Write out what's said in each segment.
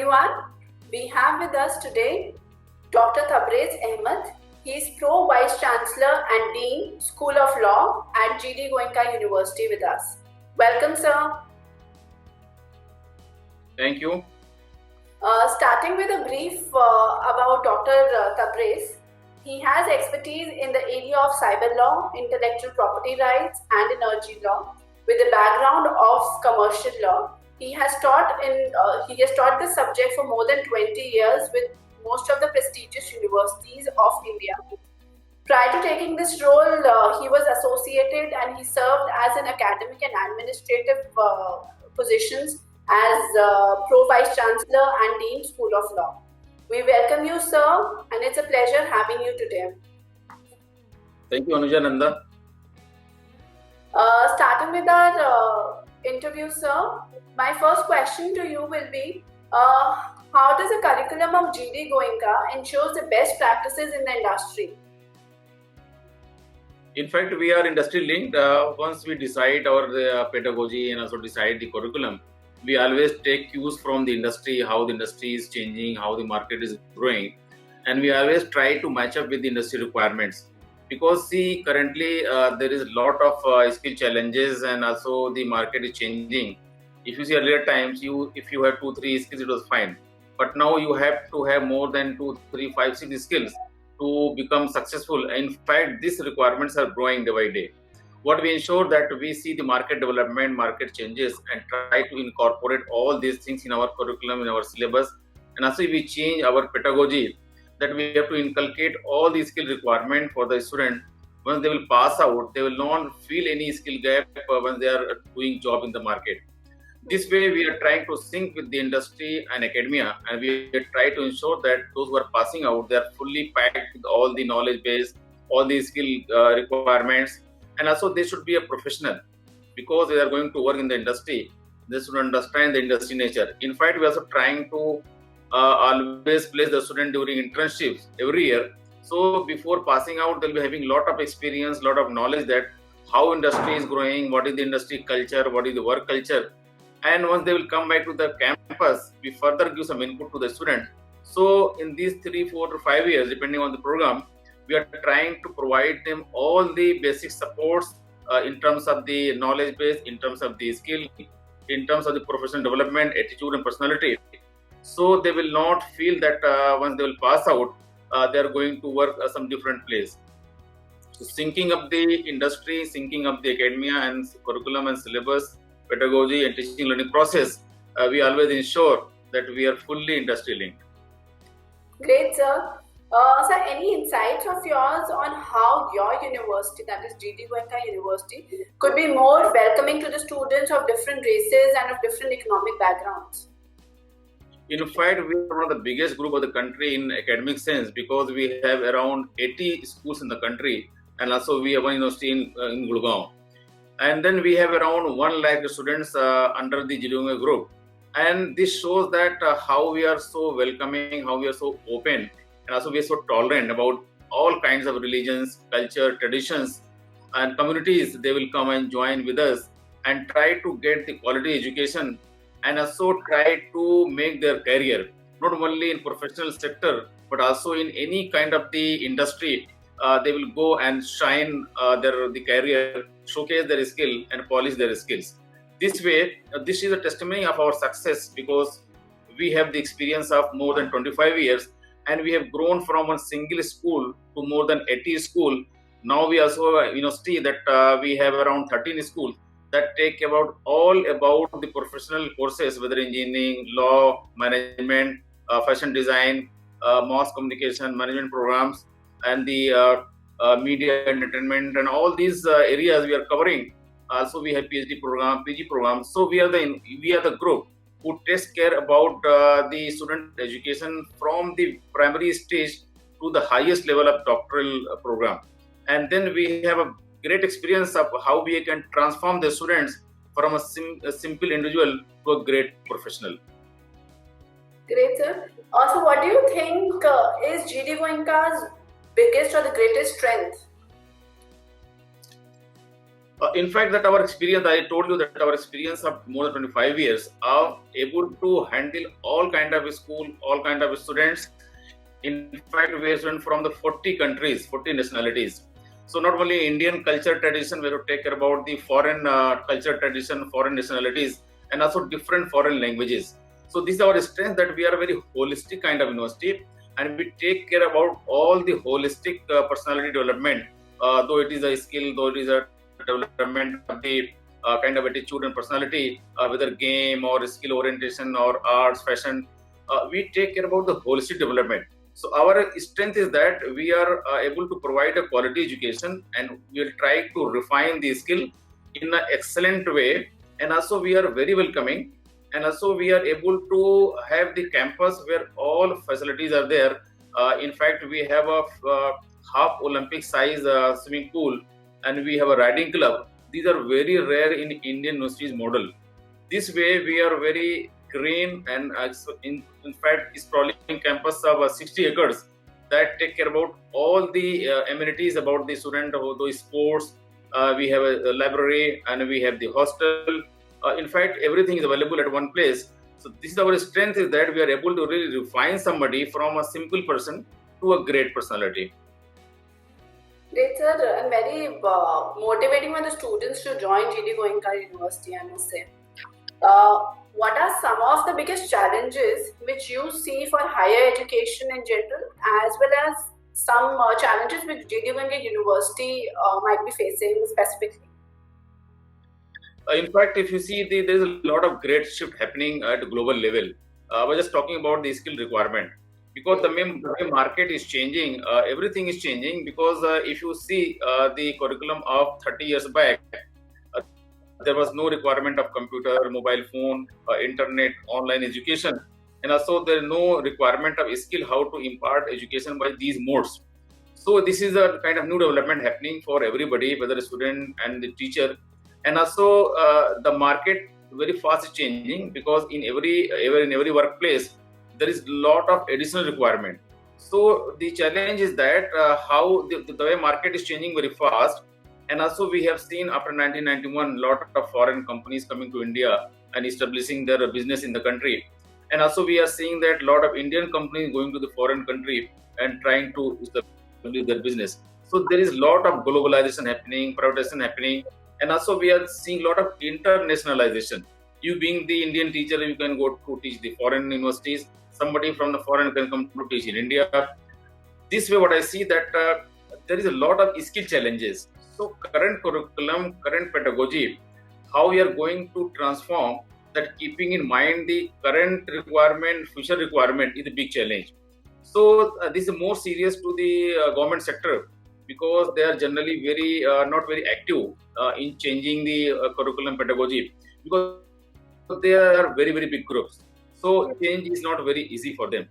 everyone. We have with us today Dr. Tabrez Ahmed. He is Pro Vice Chancellor and Dean, School of Law at GD Goenka University with us. Welcome, sir. Thank you. Starting with a brief about Dr. Tabrez. He has expertise in the area of cyber law, intellectual property rights, and energy law, with a background of commercial law. He has taught this subject for more than 20 years with most of the prestigious universities of India. Prior to taking this role, he was associated and he served as an academic and administrative positions as Pro Vice Chancellor and Dean, School of Law. We welcome you, sir, and it's a pleasure having you today. Thank you, Anuja Nanda. Starting with our interview, sir, my first question to you will be, how does the curriculum of GD Goenka ensures the best practices in the industry? In fact, we are industry linked. Once we decide our pedagogy and also decide the curriculum, we always take cues from the industry, how the industry is changing, how the market is growing, and we always try to match up with the industry requirements. Because see, currently there is a lot of skill challenges, and also the market is changing. If you see earlier times, if you have 2-3 skills, it was fine. But now you have to have more than 2, 3, 5, 6 skills to become successful. In fact, these requirements are growing day by day. What we ensure that we see the market development, market changes, and try to incorporate all these things in our curriculum, in our syllabus, and also we change our pedagogy, that we have to inculcate all the skill requirement for the student. Once they will pass out, they will not feel any skill gap when they are doing job in the market. This way, we are trying to sync with the industry and academia, and we try to ensure that those who are passing out, they are fully packed with all the knowledge base, all the skill requirements, and also they should be a professional, because they are going to work in the industry. They should understand the industry nature. In fact, we are also trying to always place the student during internships every year. So before passing out, they'll be having a lot of experience, lot of knowledge that how industry is growing, what is the industry culture, what is the work culture. And once they will come back to the campus, we further give some input to the student. So in these 3, 4 to 5 years, depending on the program, we are trying to provide them all the basic supports in terms of the knowledge base, in terms of the skill, in terms of the professional development, attitude and personality. So they will not feel that once they will pass out, they are going to work some different place. So syncing up the industry, syncing up the academia and curriculum and syllabus, pedagogy and teaching learning process, we always ensure that we are fully industry linked. Great, sir. Sir, any insights of yours on how your university, that is GD Goenka University, could be more welcoming to the students of different races and of different economic backgrounds? In fact, we are one of the biggest group of the country in academic sense, because we have around 80 schools in the country, and also we have one university in Gurgaon. And then we have around 1 lakh students under the GD Goenka group. And this shows that how we are so welcoming, how we are so open, and also we are so tolerant about all kinds of religions, culture, traditions, and communities. They will come and join with us and try to get the quality education, and also try to make their career, not only in professional sector, but also in any kind of the industry. They will go and shine the career, showcase their skill and polish their skills. This way, this is a testimony of our success, because we have the experience of more than 25 years, and we have grown from one single school to more than 80 schools. Now we also university that we have around 13 schools that take all about the professional courses, whether engineering, law, management, fashion design, mass communication, management programs, and the media entertainment, and all these areas we are covering. Also, we have PhD program, PG program. So we are the group who takes care about the student education from the primary stage to the highest level of doctoral program. And then we have a great experience of how we can transform the students from a simple individual to a great professional. Great, sir. Also, what do you think is GD Goenka's biggest or the greatest strength? In fact, that our experience, I told you that our experience of more than 25 years are able to handle all kind of school, all kind of students. In fact, we are students from the 40 countries, 40 nationalities. So not only Indian culture tradition, we have to take care about the foreign culture tradition, foreign nationalities, and also different foreign languages. So this is our strength, that we are a very holistic kind of university, and we take care about all the holistic personality development. Though it is a skill, though it is a development of the kind of attitude and personality, whether game or skill orientation or arts, fashion, we take care about the holistic development. So our strength is that we are able to provide a quality education, and we will try to refine the skill in an excellent way. And also we are very welcoming, and also we are able to have the campus where all facilities are there. In fact, we have a half Olympic size swimming pool, and we have a riding club. These are very rare in Indian universities model. This way we are very green, and in fact sprawling campus of 60 acres that take care about all the amenities about the student, about the sports. We have a library, and we have the hostel. In fact, everything is available at one place. So this is our strength, is that we are able to really refine somebody from a simple person to a great personality. Great, sir, and very motivating for the students to join GD Goenka University, I must say. What are some of the biggest challenges which you see for higher education in general, as well as some challenges which GD Goenka University might be facing specifically? In fact, if you see, there's a lot of great shift happening at global level. I was just talking about the skill requirement, because the way market is changing, everything is changing. Because if you see the curriculum of 30 years back, uh, there was no requirement of computer, mobile phone, internet, online education, and also there is no requirement of skill how to impart education by these modes. So this is a kind of new development happening for everybody, whether a student and the teacher. And also the market very fast changing, because in every workplace there is a lot of additional requirement. So the challenge is that how the way market is changing very fast. And also we have seen after 1991 lot of foreign companies coming to India and establishing their business in the country. And also we are seeing that a lot of Indian companies going to the foreign country and trying to establish their business. So there is a lot of globalization happening, privatization happening, and also we are seeing a lot of internationalization. You being the Indian teacher, you can go to teach the foreign universities. Somebody from the foreign can come to teach in India. This way, what I see that there is a lot of skill challenges. So current curriculum, current pedagogy, how we are going to transform that, keeping in mind the current requirement, future requirement, is a big challenge. So this is more serious to the government sector, because they are generally very not very active in changing the curriculum pedagogy, because they are very big groups. So change is not very easy for them.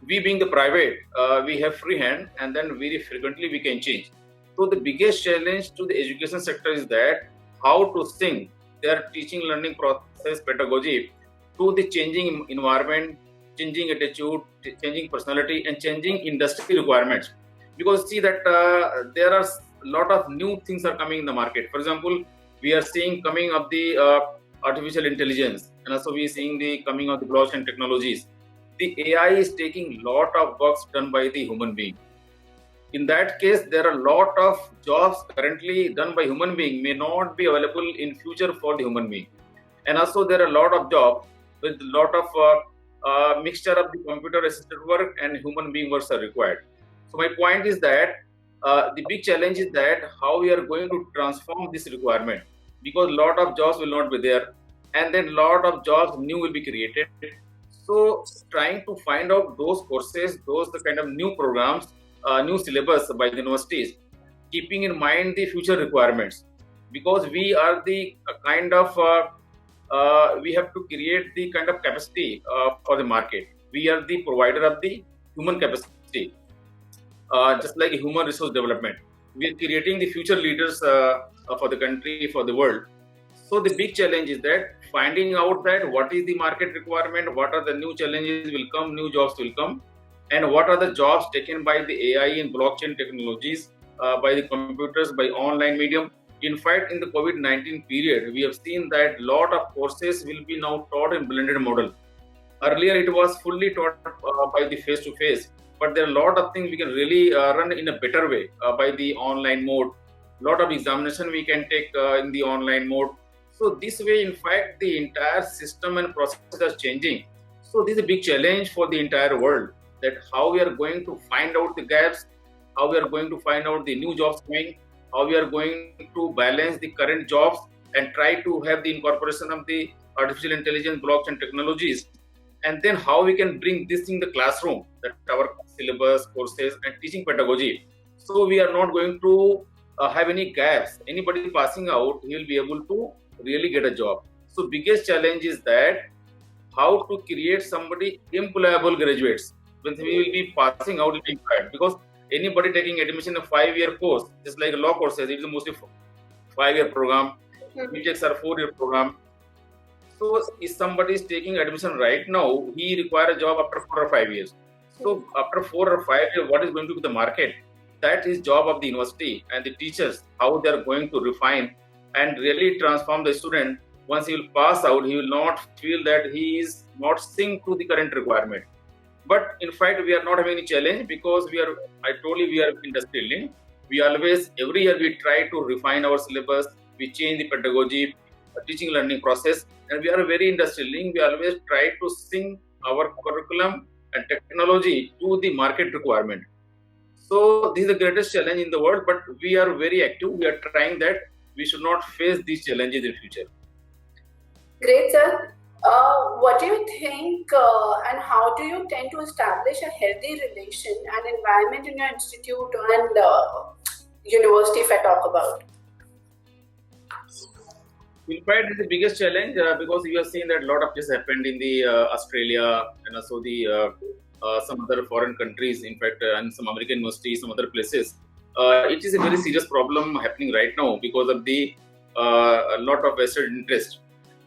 We being the private, we have free hand, and then very frequently we can change. So the biggest challenge to the education sector is that how to sync their teaching learning process pedagogy to the changing environment, changing attitude, changing personality, and changing industry requirements. Because see that there are a lot of new things are coming in the market. For example, we are seeing coming of the artificial intelligence, and also we are seeing the coming of the blockchain technologies. The AI is taking lot of works done by the human being. In that case, there are a lot of jobs currently done by human being may not be available in future for the human being. And also there are a lot of jobs with a lot of mixture of the computer assisted work and human being works are required. So my point is that the big challenge is that how we are going to transform this requirement, because a lot of jobs will not be there, and then a lot of jobs new will be created. So trying to find out those courses, those the kind of new programs, new syllabus by the universities, keeping in mind the future requirements, because we are the kind of we have to create the kind of capacity for the market. We are the provider of the human capacity, just like human resource development. We are creating the future leaders for the country, for the world. So the big challenge is that finding out that what is the market requirement, what are the new challenges will come, new jobs will come, and what are the jobs taken by the AI and blockchain technologies, by the computers, by online medium. In fact, in the COVID-19 period, we have seen that lot of courses will be now taught in blended model. Earlier, it was fully taught by the face-to-face, but there are a lot of things we can really run in a better way by the online mode. Lot of examination we can take in the online mode. So this way, in fact, the entire system and process is changing. So this is a big challenge for the entire world, that how we are going to find out the gaps, how we are going to find out the new jobs coming, how we are going to balance the current jobs and try to have the incorporation of the artificial intelligence, blockchain technologies, and then how we can bring this in the classroom, that our syllabus, courses, and teaching pedagogy. So we are not going to have any gaps. Anybody passing out, he will be able to really get a job. So biggest challenge is that how to create somebody employable graduates when we will be passing out will be employed, because anybody taking admission in a 5-year course, just like a law courses, it is mostly 5-year program. BTechs are 4-year program. So if somebody is taking admission right now, he requires a job after 4 or 5 years. So after 4 or 5 years, what is going to be the market? That is job of the university and the teachers, how they are going to refine and really transform the student. Once he will pass out, he will not feel that he is not synced to the current requirement. But in fact, we are not having any challenge, because I told you, we are industry linked. We always, every year we try to refine our syllabus, we change the pedagogy, teaching learning process, and we are very industry linked. We always try to sync our curriculum and technology to the market requirement. So this is the greatest challenge in the world, but we are very active. We are trying that we should not face these challenges in future. Great, sir. What do you think and how do you tend to establish a healthy relation and environment in your institute and university, if I talk about? In fact, it's the biggest challenge because we have seen that a lot of this happened in the Australia and also the some other foreign countries, in fact, and some American universities, some other places. It is a very serious problem happening right now because of the a lot of vested interest.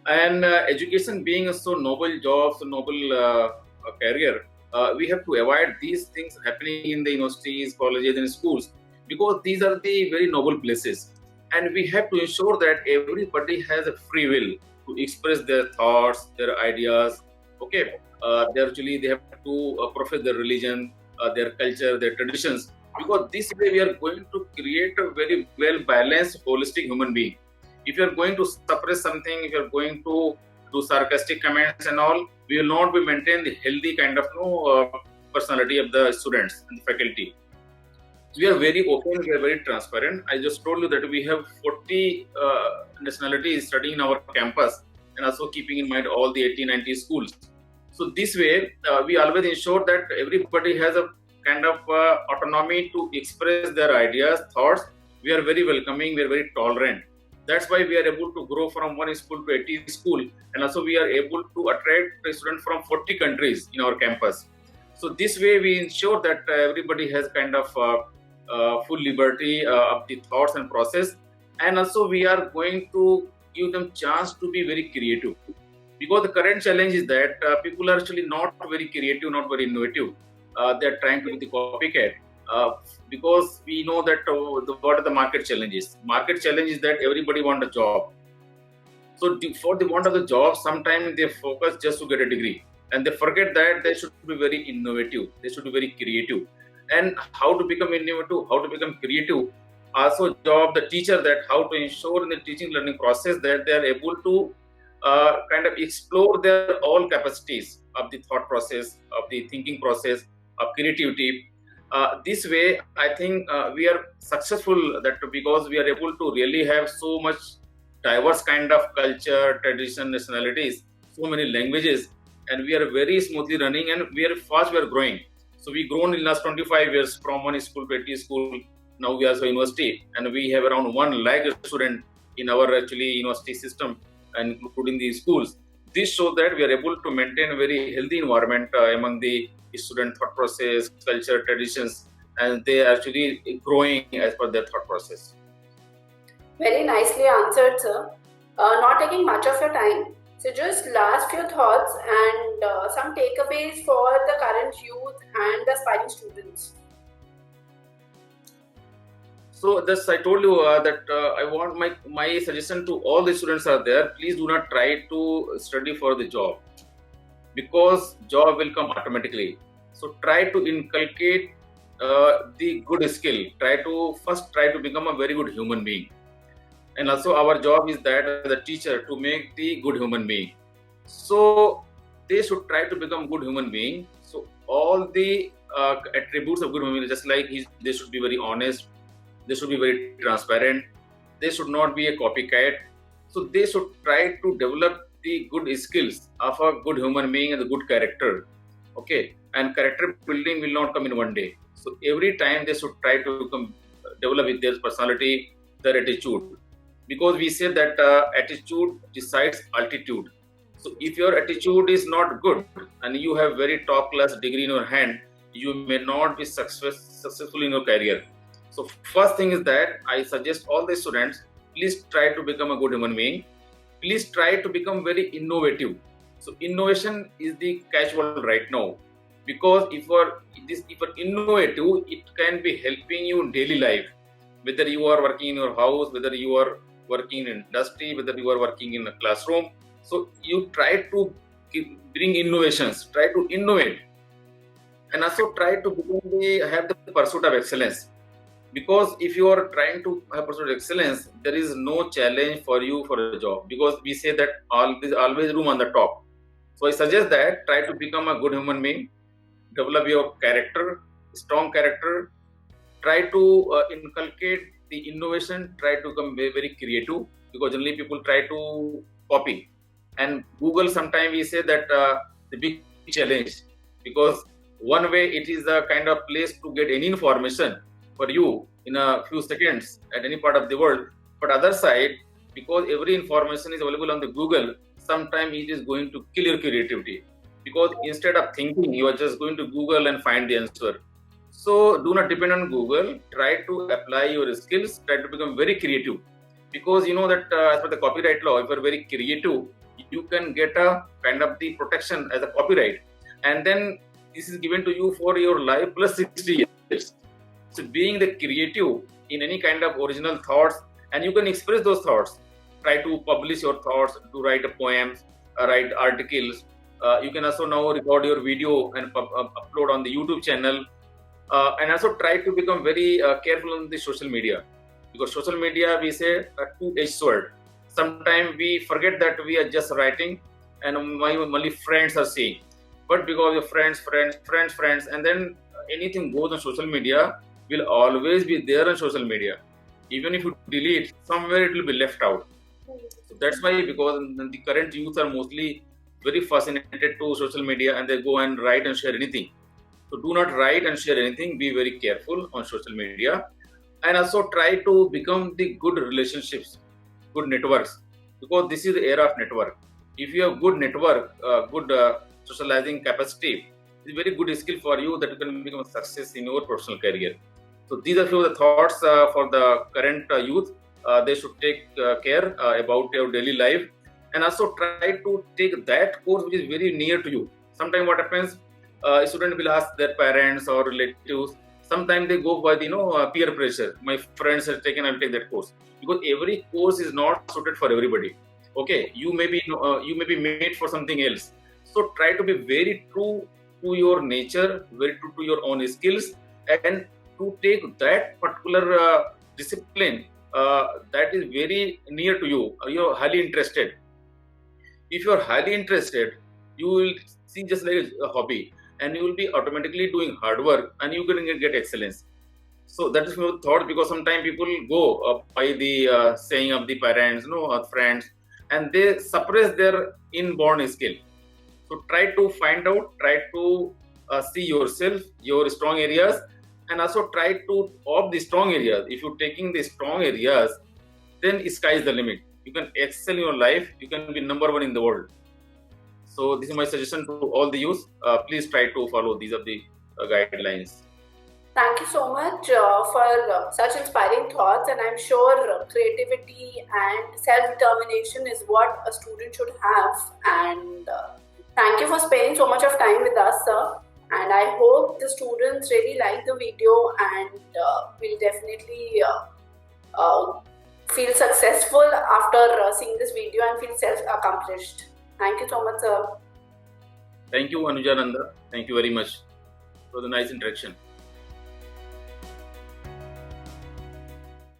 And education being a so noble job, so noble career, we have to avoid these things happening in the universities, colleges, and schools, because these are the very noble places. And we have to ensure that everybody has a free will to express their thoughts, their ideas. Okay, they have to profess their religion, their culture, their traditions, because this way we are going to create a very well balanced, holistic human being. If you are going to suppress something, if you are going to do sarcastic comments and all, we will not be maintain the healthy kind of personality of the students and the faculty. We are very open, we are very transparent. I just told you that we have 40 nationalities studying in our campus, and also keeping in mind all the 80-90 schools. So this way, we always ensure that everybody has a kind of autonomy to express their ideas, thoughts. We are very welcoming, we are very tolerant. That's why we are able to grow from one school to 80 school, and also we are able to attract a student from 40 countries in our campus. So this way we ensure that everybody has kind of full liberty of the thoughts and process, and also we are going to give them chance to be very creative, because the current challenge is that people are actually not very creative, not very innovative. They are trying to be the copycat. Because we know that what are the market challenges? Market challenge is that everybody want a job. So for the want of the job, sometimes they focus just to get a degree, and they forget that they should be very innovative. They should be very creative. And how to become innovative, how to become creative. Also, job the teacher, that how to ensure in the teaching learning process that they are able to kind of explore their all capacities of the thought process, of the thinking process, of creativity. This way, I think we are successful, that because we are able to really have so much diverse kind of culture, tradition, nationalities, so many languages, and we are very smoothly running, and we are fast, we are growing. So we grown in last 25 years from one school to 80 school. Now we are a university, and we have around 1 lakh students in our actually university system, and including the schools. This shows that we are able to maintain a very healthy environment among the student thought process, culture, traditions, and they are actually growing as per their thought process. Very nicely answered, sir. Not taking much of your time. So just last few thoughts and some takeaways for the current youth and the aspiring students. So thus I told you that I want my suggestion to all the students are there. Please do not try to study for the job, because job will come automatically. So try to inculcate the good skill. Try to become a very good human being. And also our job is that as a teacher to make the good human being. So they should try to become good human being. So all the attributes of good human being, just like they should be very honest, they should be very transparent, they should not be a copycat. So they should try to develop the good skills of a good human being and the good character. Okay, and character building will not come in one day. So every time they should try to develop with their personality, their attitude, because we say that attitude decides altitude. So if your attitude is not good and you have very top class degree in your hand, you may not be successful in your career. So first thing is that I suggest all the students, please try to become a good human being. Please try to become very innovative. So innovation is the catchword right now, because if you're innovative, it can be helping you in daily life. Whether you are working in your house, whether you are working in industry, whether you are working in a classroom. So you try to bring innovations, try to innovate, and also try to have the pursuit of excellence. Because if you are trying to have pursuit of excellence, there is no challenge for you for a job, because we say that there's always room on the top. So I suggest that try to become a good human being, develop your character, strong character, try to inculcate the innovation, try to become very, very creative, because generally people try to copy. And Google, sometimes we say that the big challenge, because one way it is a kind of place to get any information for you in a few seconds at any part of the world. But other side, because every information is available on the Google, sometimes it is going to kill your creativity, because instead of thinking, you are just going to Google and find the answer. So do not depend on Google. Try to apply your skills. Try to become very creative, because you know that as per the copyright law, if you are very creative, you can get a kind of the protection as a copyright, and then this is given to you for your life plus 60 years. So being the creative in any kind of original thoughts, and you can express those thoughts. Try to publish your thoughts, to write poems, write articles. You can also now record your video and upload on the YouTube channel. And also try to become very careful on the social media, because social media, we say, a two-edged sword. Sometimes we forget that we are just writing and only friends are seeing, but because your friends, and then anything goes on social media will always be there on social media. Even if you delete, somewhere it will be left out. So that's why, because the current youth are mostly very fascinated to social media, and they go and write and share anything. So do not write and share anything. Be very careful on social media, and also try to become the good relationships, good networks, because this is the era of network. If you have good network, good socializing capacity, it's a very good skill for you that you can become a success in your personal career. So these are few of the thoughts for the current youth. They should take care about your daily life, and also try to take that course which is very near to you. Sometimes what happens, a student will ask their parents or relatives. Sometimes they go by the peer pressure. My friends have taken, I will take that course, because every course is not suited for everybody. Okay, you may be made for something else. So try to be very true to your nature, very true to your own skills, and to take that particular discipline that is very near to you. You're highly interested. If you're highly interested, you will see just like a hobby, and you will be automatically doing hard work, and you can get excellence. So that is my thought, because sometimes people go by the saying of the parents, or friends, and they suppress their inborn skill. So try to find out, try to see yourself, your strong areas, and also try to opt the strong areas. If you're taking the strong areas, then sky is the limit. You can excel in your life. You can be number one in the world. So this is my suggestion to all the youth. Please try to follow these are the guidelines. Thank you so much for such inspiring thoughts, and I'm sure creativity and self-determination is what a student should have. And thank you for spending so much of time with us, sir. And I hope the students really like the video and will definitely feel successful after seeing this video and feel self-accomplished. Thank you so much, sir. Thank you, Anuja Nanda. Thank you very much for the nice interaction.